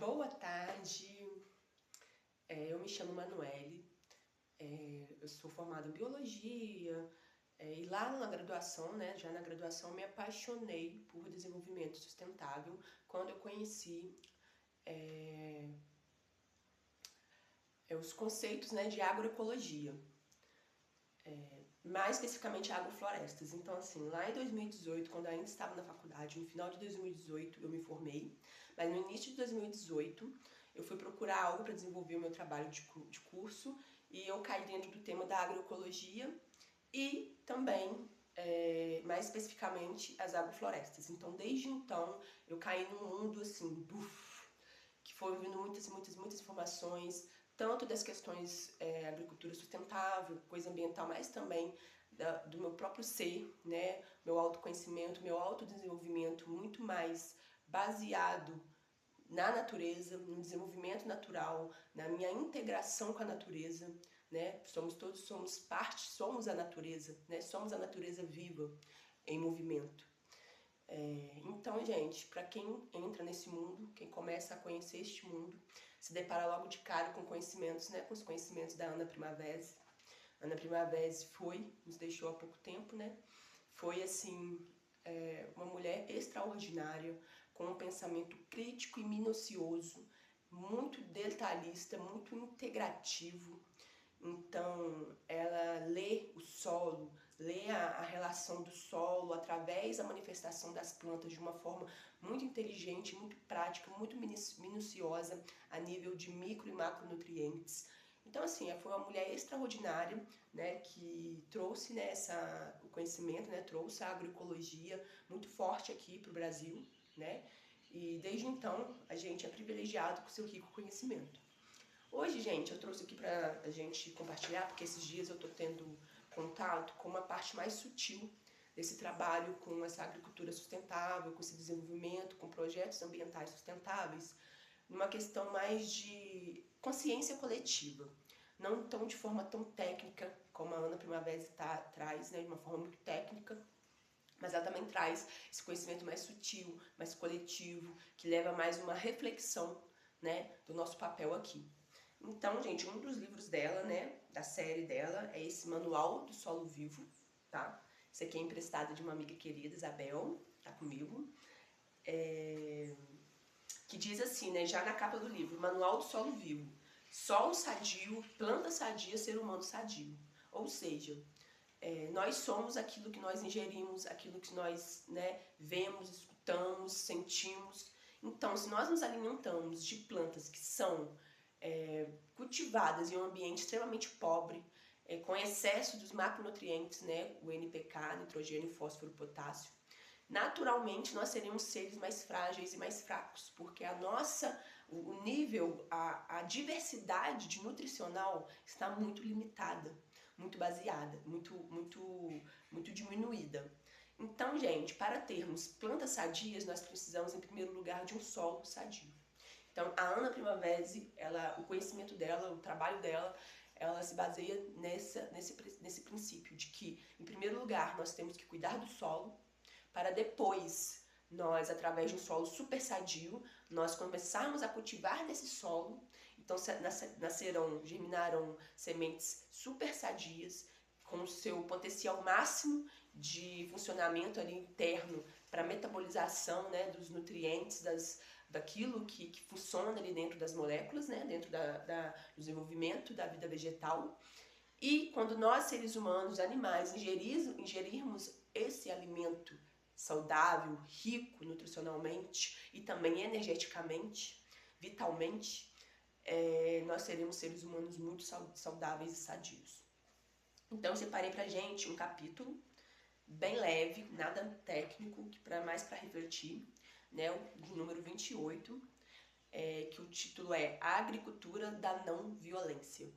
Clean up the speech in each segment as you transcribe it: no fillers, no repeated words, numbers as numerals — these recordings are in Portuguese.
Boa tarde, eu me chamo Manuele, eu sou formada em Biologia, e lá na graduação, né, já na graduação, me apaixonei por desenvolvimento sustentável quando eu conheci os conceitos, né, de agroecologia, mais especificamente agroflorestas. Então, assim, lá em 2018, quando eu ainda estava na faculdade, no final de 2018 eu me formei, mas no início de 2018 eu fui procurar algo para desenvolver o meu trabalho de curso e eu caí dentro do tema da agroecologia e também, mais especificamente, as agroflorestas. Então, desde então, eu caí num mundo assim, buf, que foi ouvindo muitas informações, tanto das questões agricultura sustentável, coisa ambiental, mas também do meu próprio ser, né, meu autoconhecimento, meu autodesenvolvimento muito mais baseado na natureza, no desenvolvimento natural, na minha integração com a natureza, né? Somos parte, somos a natureza, né? Somos a natureza viva em movimento. Então, gente, para quem entra nesse mundo, quem começa a conhecer este mundo, se depara logo de cara com conhecimentos, né? Com os conhecimentos da Ana Primavesi. Ana Primavesi nos deixou há pouco tempo, né? Foi assim, uma mulher extraordinária, com um pensamento crítico e minucioso, muito detalhista, muito integrativo. Então, ela lê o solo, lê a relação do solo através da manifestação das plantas de uma forma muito inteligente, muito prática, muito minuciosa a nível de micro e macronutrientes. Então, assim, foi uma mulher extraordinária, né, que trouxe, né, o conhecimento, né, trouxe a agroecologia muito forte aqui para o Brasil, né, e desde então a gente é privilegiado com seu rico conhecimento. Hoje, gente, eu trouxe aqui pra gente compartilhar, porque esses dias eu tô tendo contato com uma parte mais sutil desse trabalho com essa agricultura sustentável, com esse desenvolvimento, com projetos ambientais sustentáveis, numa questão mais de consciência coletiva. Não tão de forma tão técnica, como a Ana Primavesi traz, né, de uma forma muito técnica, mas ela também traz esse conhecimento mais sutil, mais coletivo, que leva mais uma reflexão, né, do nosso papel aqui. Então, gente, um dos livros dela, né, da série dela, é esse Manual do Solo Vivo, tá? Esse aqui é emprestado de uma amiga querida, Isabel, tá comigo. Que diz assim, né, já na capa do livro, Manual do Solo Vivo. Solo sadio, planta sadia, ser humano sadio. Ou seja, nós somos aquilo que nós ingerimos, aquilo que nós, né, vemos, escutamos, sentimos. Então, se nós nos alimentamos de plantas que são cultivadas em um ambiente extremamente pobre, com excesso dos macronutrientes, né, o NPK, nitrogênio, fósforo, potássio, naturalmente nós seremos seres mais frágeis e mais fracos, porque o nível, a diversidade de nutricional está muito limitada, muito baseada, muito diminuída. Então, gente, para termos plantas sadias, nós precisamos, em primeiro lugar, de um solo sadio. Então, a Ana Primavesi, o conhecimento dela, o trabalho dela, ela se baseia nesse princípio de que, em primeiro lugar, nós temos que cuidar do solo, para depois nós, através de um solo super sadio, nós começarmos a cultivar nesse solo. Então germinarão sementes super sadias, com o seu potencial máximo de funcionamento ali interno para metabolização, né, dos nutrientes, daquilo que funciona ali dentro das moléculas, né, dentro do desenvolvimento da vida vegetal. E quando nós, seres humanos, animais, ingerirmos esse alimento saudável, rico nutricionalmente e também energeticamente, vitalmente, nós seremos seres humanos muito saudáveis e sadios. Então eu separei pra gente um capítulo bem leve, nada técnico, mais para refletir, né, de número 28, que o título é A Agricultura da Não Violência.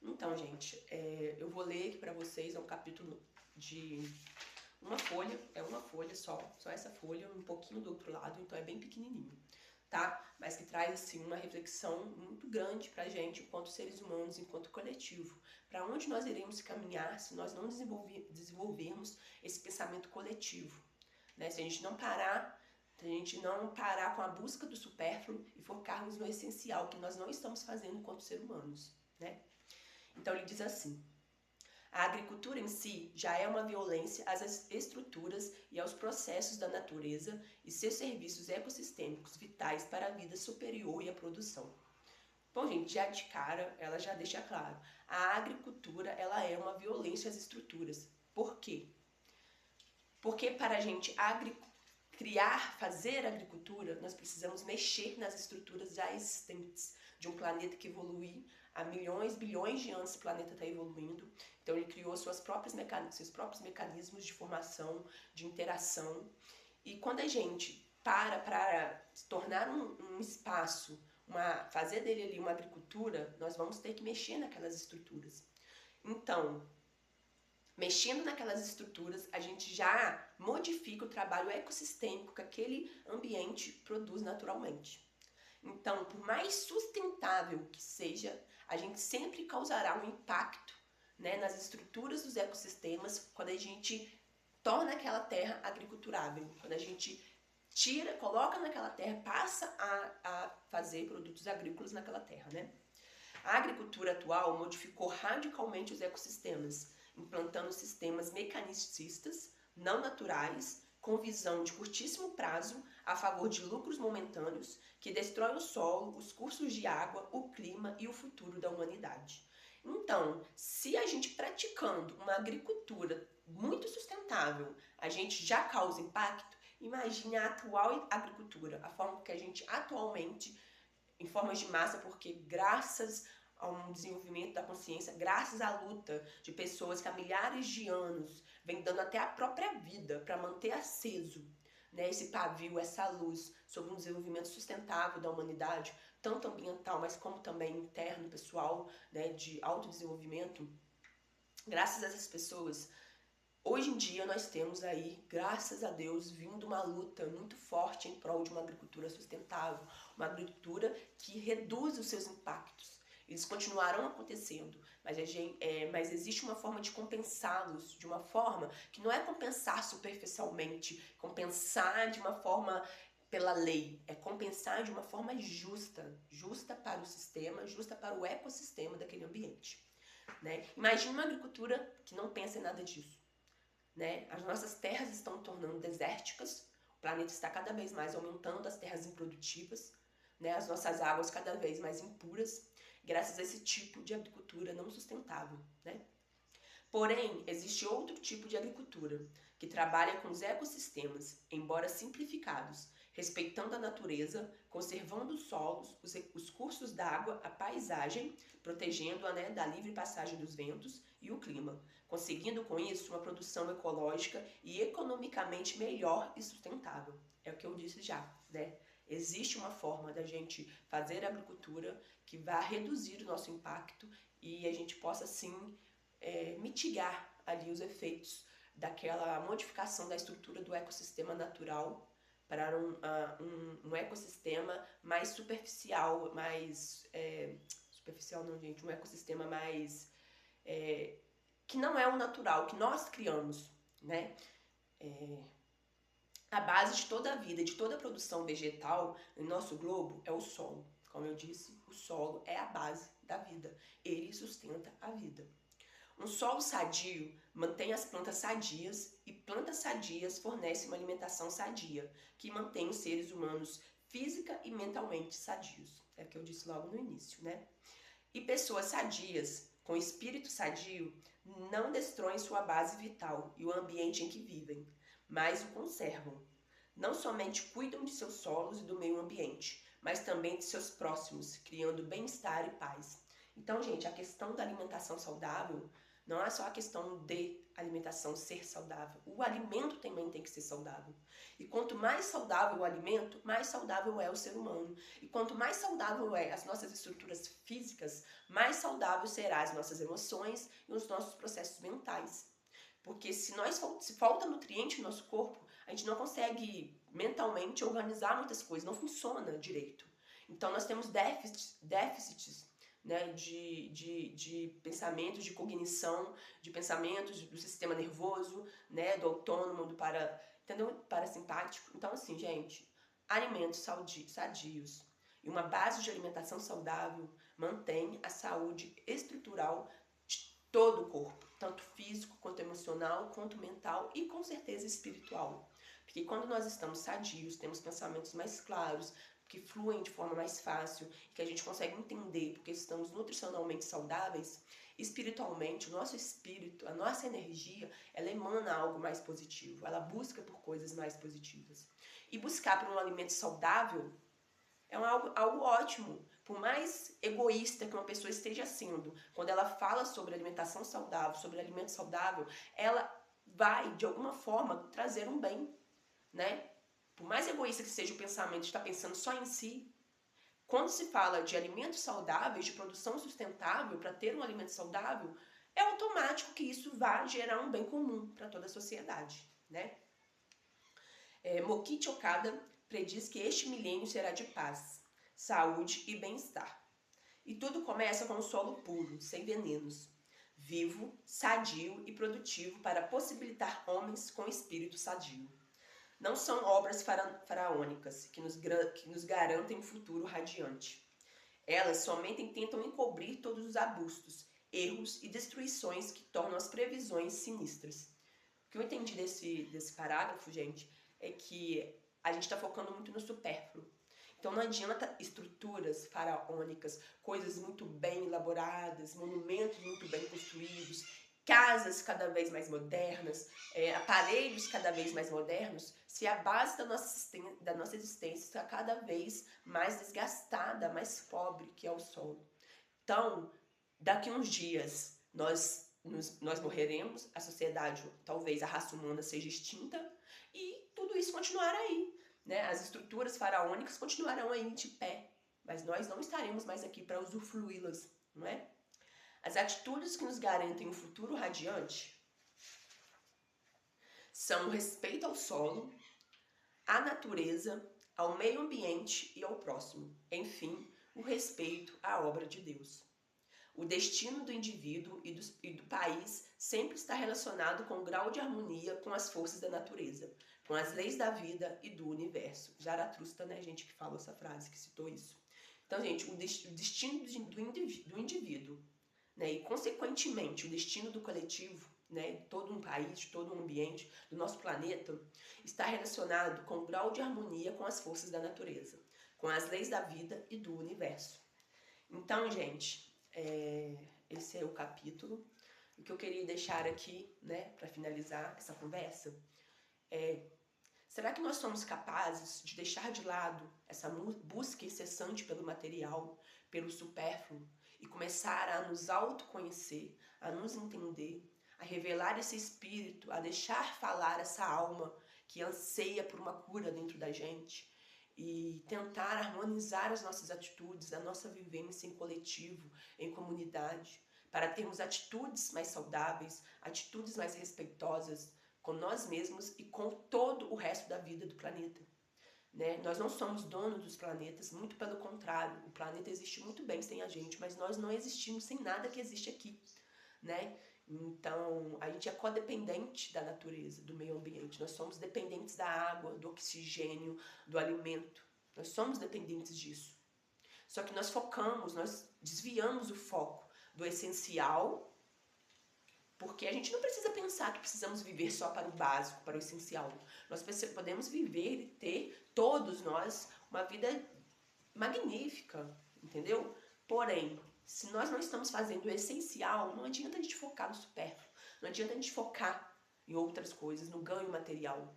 Então, gente, eu vou ler aqui para vocês, é um capítulo de uma folha só essa folha, um pouquinho do outro lado, então é bem pequenininho, tá? Mas que traz, assim, uma reflexão muito grande pra gente, enquanto seres humanos, enquanto coletivo. Para onde nós iremos caminhar se nós não desenvolvermos esse pensamento coletivo, né? Se a gente não parar, A gente não parar com a busca do supérfluo e focarmos no essencial, que nós não estamos fazendo enquanto seres humanos, né? Então ele diz assim: a agricultura em si já é uma violência às estruturas e aos processos da natureza e seus serviços ecossistêmicos vitais para a vida superior e a produção. Bom, gente, já de cara, ela já deixa claro. A agricultura, ela é uma violência às estruturas. Por quê? Porque para a gente fazer agricultura, nós precisamos mexer nas estruturas já existentes de um planeta que evolui há milhões, bilhões de anos. Esse planeta está evoluindo. Então ele criou seus próprios mecanismos de formação, de interação. E quando a gente para se tornar um espaço, fazer dele ali uma agricultura, nós vamos ter que mexer naquelas estruturas. Então, mexendo naquelas estruturas, a gente já modifica o trabalho ecossistêmico que aquele ambiente produz naturalmente. Então, por mais sustentável que seja, a gente sempre causará um impacto, né, nas estruturas dos ecossistemas quando a gente torna aquela terra agriculturável, quando a gente coloca naquela terra, passa a fazer produtos agrícolas naquela terra, né? A agricultura atual modificou radicalmente os ecossistemas, implantando sistemas mecanicistas, não naturais, com visão de curtíssimo prazo, a favor de lucros momentâneos, que destroem o solo, os cursos de água, o clima e o futuro da humanidade. Então, se a gente praticando uma agricultura muito sustentável, a gente já causa impacto, imagine a atual agricultura, a forma que a gente atualmente, em formas de massa, porque graças a um desenvolvimento da consciência, graças à luta de pessoas que há milhares de anos vem dando até a própria vida para manter aceso, né, esse pavio, essa luz sobre um desenvolvimento sustentável da humanidade, tanto ambiental, mas como também interno, pessoal, né, de autodesenvolvimento. Graças a essas pessoas, hoje em dia nós temos aí, graças a Deus, vindo uma luta muito forte em prol de uma agricultura sustentável, uma agricultura que reduz os seus impactos. Eles continuarão acontecendo, mas existe uma forma de compensá-los, de uma forma que não é compensar superficialmente, compensar de uma forma pela lei, é compensar de uma forma justa, justa para o sistema, justa para o ecossistema daquele ambiente, né? Imagina uma agricultura que não pensa em nada disso, né? As nossas terras estão tornando desérticas, o planeta está cada vez mais aumentando as terras improdutivas, né? As nossas águas cada vez mais impuras, graças a esse tipo de agricultura não sustentável, né? Porém, existe outro tipo de agricultura, que trabalha com os ecossistemas, embora simplificados, respeitando a natureza, conservando os solos, os cursos d'água, a paisagem, protegendo-a, né, da livre passagem dos ventos e o clima, conseguindo com isso uma produção ecológica e economicamente melhor e sustentável. É o que eu disse já, né? Existe uma forma da gente fazer agricultura que vai reduzir o nosso impacto e a gente possa, sim, mitigar ali os efeitos daquela modificação da estrutura do ecossistema natural para um ecossistema mais superficial, superficial não, gente, um ecossistema mais que não é o natural, que nós criamos, né? A base de toda a vida, de toda a produção vegetal no nosso globo é o solo. Como eu disse, o solo é a base da vida. Ele sustenta a vida. Um solo sadio mantém as plantas sadias e plantas sadias fornecem uma alimentação sadia, que mantém os seres humanos física e mentalmente sadios. É o que eu disse logo no início, né? E pessoas sadias, com espírito sadio, não destroem sua base vital e o ambiente em que vivem, mas o conservam. Não somente cuidam de seus solos e do meio ambiente, mas também de seus próximos, criando bem-estar e paz. Então, gente, a questão da alimentação saudável não é só a questão de alimentação ser saudável. O alimento também tem que ser saudável. E quanto mais saudável o alimento, mais saudável é o ser humano. E quanto mais saudável é as nossas estruturas físicas, mais saudável serão as nossas emoções e os nossos processos mentais. Porque se falta nutriente no nosso corpo, a gente não consegue mentalmente organizar muitas coisas, não funciona direito. Então nós temos déficits, né, de pensamentos, de cognição, de pensamentos do sistema nervoso, né, do autônomo, do parasimpático. Então, assim, gente, alimentos sadios e uma base de alimentação saudável mantém a saúde estrutural de todo o corpo, tanto físico quanto emocional, quanto mental e com certeza espiritual. Porque quando nós estamos sadios, temos pensamentos mais claros, que fluem de forma mais fácil, que a gente consegue entender porque estamos nutricionalmente saudáveis, espiritualmente, o nosso espírito, a nossa energia, ela emana algo mais positivo, ela busca por coisas mais positivas. E buscar por um alimento saudável é algo ótimo. Por mais egoísta que uma pessoa esteja sendo, quando ela fala sobre alimentação saudável, sobre alimento saudável, ela vai, de alguma forma, trazer um bem, né? Por mais egoísta que seja o pensamento de estar pensando só em si, quando se fala de alimentos saudáveis, de produção sustentável, para ter um alimento saudável, é automático que isso vai gerar um bem comum para toda a sociedade, né? Mokichi Okada prediz que este milênio será de paz, saúde e bem-estar. E tudo começa com um solo puro, sem venenos, vivo, sadio e produtivo para possibilitar homens com espírito sadio. Não são obras faraônicas que nos garantem um futuro radiante. Elas somente tentam encobrir todos os abustos, erros e destruições que tornam as previsões sinistras. O que eu entendi desse parágrafo, gente, é que a gente está focando muito no supérfluo. Então não adianta estruturas faraônicas, coisas muito bem elaboradas, monumentos muito bem construídos, casas cada vez mais modernas, aparelhos cada vez mais modernos, se a base da nossa existência está cada vez mais desgastada, mais pobre, que é o solo. Então, daqui uns dias nós morreremos, a sociedade, talvez a raça humana seja extinta e tudo isso continuará aí, né? As estruturas faraônicas continuarão aí de pé, mas nós não estaremos mais aqui para usufruí-las, não é? As atitudes que nos garantem um futuro radiante são o respeito ao solo, à natureza, ao meio ambiente e ao próximo. Enfim, o respeito à obra de Deus. O destino do indivíduo e do país sempre está relacionado com o grau de harmonia com as forças da natureza, com as leis da vida e do universo. Zaratustra, né, gente, que falou essa frase, que citou isso. Então, gente, o destino do indivíduo, né, e, consequentemente, o destino do coletivo, né, de todo um país, de todo um ambiente, do nosso planeta, está relacionado com o grau de harmonia com as forças da natureza, com as leis da vida e do universo. Então, gente, esse é o capítulo. O que eu queria deixar aqui, né, para finalizar essa conversa, será que nós somos capazes de deixar de lado essa busca incessante pelo material, pelo supérfluo, e começar a nos autoconhecer, a nos entender, a revelar esse espírito, a deixar falar essa alma que anseia por uma cura dentro da gente e tentar harmonizar as nossas atitudes, a nossa vivência em coletivo, em comunidade, para termos atitudes mais saudáveis, atitudes mais respeitosas com nós mesmos e com todo o resto da vida do planeta. Né? Nós não somos donos dos planetas, muito pelo contrário, o planeta existe muito bem sem a gente, mas nós não existimos sem nada que existe aqui, né? Então, a gente é codependente da natureza, do meio ambiente, nós somos dependentes da água, do oxigênio, do alimento, nós somos dependentes disso. Só que nós desviamos o foco do essencial, porque a gente não precisa pensar que precisamos viver só para o básico, para o essencial. Nós podemos viver e ter, todos nós, uma vida magnífica, entendeu? Porém, se nós não estamos fazendo o essencial, não adianta a gente focar no supérfluo, não adianta a gente focar em outras coisas, no ganho material.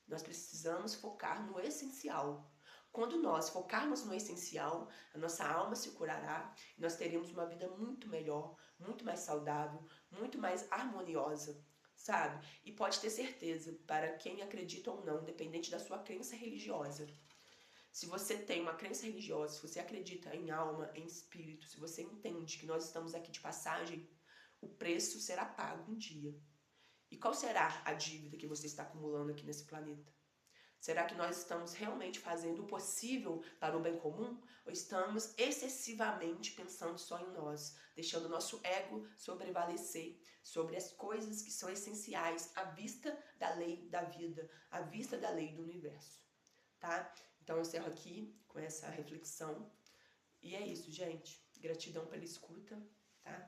Nós precisamos focar no essencial. Quando nós focarmos no essencial, a nossa alma se curará e nós teremos uma vida muito melhor, muito mais saudável, muito mais harmoniosa, sabe? E pode ter certeza, para quem acredita ou não, dependente da sua crença religiosa. Se você tem uma crença religiosa, se você acredita em alma, em espírito, se você entende que nós estamos aqui de passagem, o preço será pago um dia. E qual será a dívida que você está acumulando aqui nesse planeta? Será que nós estamos realmente fazendo o possível para o bem comum? Ou estamos excessivamente pensando só em nós, deixando o nosso ego sobrevalecer sobre as coisas que são essenciais à vista da lei da vida, à vista da lei do universo, tá? Então eu encerro aqui com essa reflexão. E é isso, gente. Gratidão pela escuta, tá?